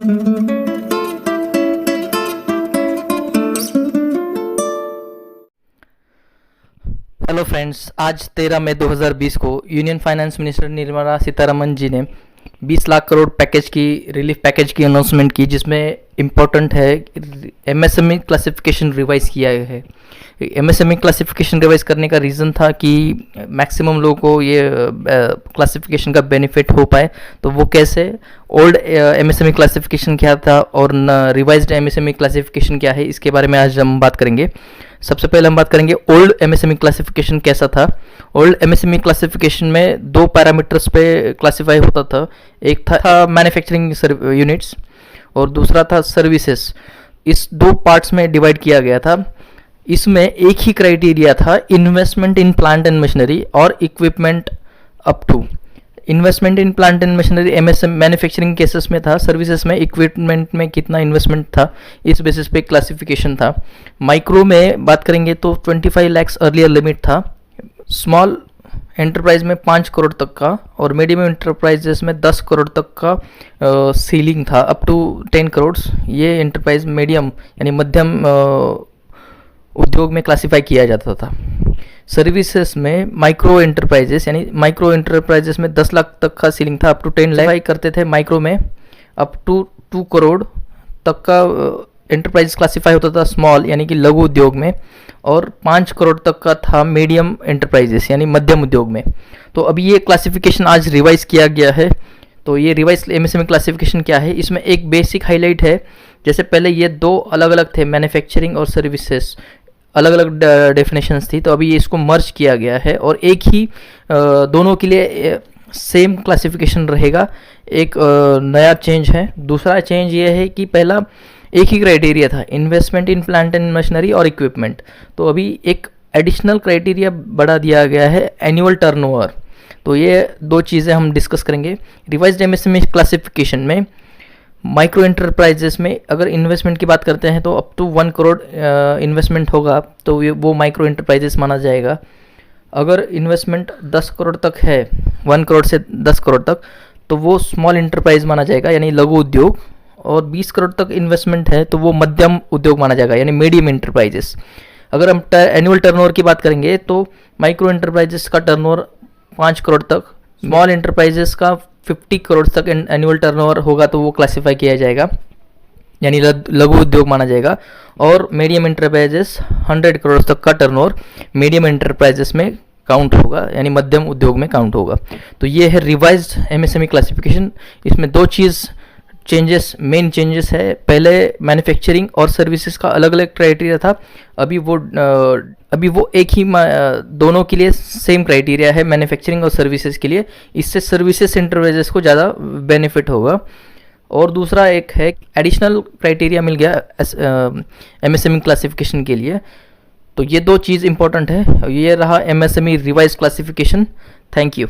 Hello friends, आज 13 मई 2020 को union finance minister Nirmala Sitharaman ji ने 20 लाख करोड़ पैकेज की रिलीफ पैकेज की अनाउंसमेंट की, जिसमें इम्पोर्टेंट है एमएसएमई क्लासिफिकेशन रिवाइज किया गया है। एमएसएमई क्लासिफिकेशन रिवाइज करने का रीज़न था कि मैक्सिमम लोगों को ये क्लासिफिकेशन का बेनिफिट हो पाए। तो वो कैसे, ओल्ड एमएसएमई क्लासिफिकेशन क्या था और रिवाइज्ड एमएसएमई क्लासिफिकेशन क्या है, इसके बारे में आज हम बात करेंगे। सबसे पहले हम बात करेंगे ओल्ड एमएसएमई क्लासिफिकेशन कैसा था। ओल्ड एमएसएमई क्लासिफिकेशन में दो पैरामीटर्स पे क्लासिफाई होता था। एक था मैन्युफैक्चरिंग यूनिट्स और दूसरा था सर्विसेज। इस दो पार्ट्स में डिवाइड किया गया था। इसमें एक ही क्राइटेरिया था, investment in plant and machinery और equipment up to. Investment in plant and machinery MSM manufacturing cases में था, सर्विसेज में इक्विपमेंट में कितना इन्वेस्टमेंट था, इस बेसिस पे क्लासिफिकेशन था। माइक्रो में बात करेंगे तो 25 लाख अर्लियर लिमिट था, स्मॉल एंटरप्राइज में 5 करोड़ तक का और मीडियम एंटरप्राइजेस में 10 करोड़ तक का सीलिंग था, अप टू 10 करोड़। ये एंटरप्राइज मीडियम यानी मध्यम उद्योग में क्लासिफाई किया जाता था। सर्विसेज में माइक्रो एंटरप्राइजेस यानी माइक्रो एंटरप्राइजेस में 10 लाख तक का सीलिंग था, अप टू 10 लाख करते थे। माइक्रो में अप टू 2 करोड़ तक का एंटरप्राइज क्लासिफाई होता था स्मॉल यानी कि लघु उद्योग में, और 5 करोड़ तक का था मीडियम एंटरप्राइजेस यानी मध्यम उद्योग में। तो अभी ये क्लासिफिकेशन आज रिवाइज किया गया है। तो ये रिवाइज एमएसएमई क्लासिफिकेशन क्या है, इसमें एक बेसिक हाईलाइट है। जैसे पहले ये दो अलग अलग थे, मैन्युफैक्चरिंग और सर्विसेज, अलग अलग डेफिनेशंस थी। तो अभी ये इसको मर्ज किया गया है और एक ही दोनों के लिए सेम क्लासिफिकेशन रहेगा। एक नया चेंज है। दूसरा चेंज ये है कि पहला एक ही क्राइटेरिया था, investment in plant and machinery और इक्विपमेंट। तो अभी एक एडिशनल क्राइटेरिया बढ़ा दिया गया है, एनुअल टर्नओवर। तो ये दो चीज़ें हम डिस्कस करेंगे। रिवाइज्ड एमएसएमई क्लासिफिकेशन में माइक्रो एंटरप्राइजेस में अगर इन्वेस्टमेंट की बात करते हैं तो अप टू 1 करोड़ इन्वेस्टमेंट होगा तो वो माइक्रो एंटरप्राइजेस माना जाएगा। अगर इन्वेस्टमेंट 10 करोड़ तक है, 1 करोड़ से 10 करोड़ तक, तो वो स्मॉल एंटरप्राइज माना जाएगा यानी लघु उद्योग। और 20 करोड़ तक इन्वेस्टमेंट है तो वो मध्यम उद्योग माना जाएगा यानी मीडियम एंटरप्राइजेस। अगर हम एनुअल टर्नओवर की बात करेंगे तो माइक्रो एंटरप्राइजेस का टर्नओवर 5 करोड़ तक, स्मॉल एंटरप्राइजेस का 50 करोड़ तक एनुअल टर्नओवर होगा तो वो क्लासिफाई किया जाएगा यानी लघु उद्योग माना जाएगा। और मीडियम एंटरप्राइजेस 100 करोड़ तक का टर्नओवर मीडियम एंटरप्राइजेस में काउंट होगा यानी मध्यम उद्योग में काउंट होगा। तो ये है रिवाइज्ड एमएसएमई क्लासिफिकेशन। इसमें दो चीज़ चेंजेस, मेन चेंजेस है। पहले मैन्युफैक्चरिंग और सर्विसेज का अलग अलग क्राइटेरिया था, अभी वो एक ही दोनों के लिए सेम क्राइटेरिया है, मैन्युफैक्चरिंग और सर्विसेज के लिए। इससे सर्विसेज एंटरप्राइजेस को ज़्यादा बेनिफिट होगा। और दूसरा एक है एडिशनल क्राइटेरिया मिल गया एमएसएमई क्लासिफिकेशन के लिए। तो ये दो चीज़ इंपॉर्टेंट है। ये रहा MSME revise classification. Thank you.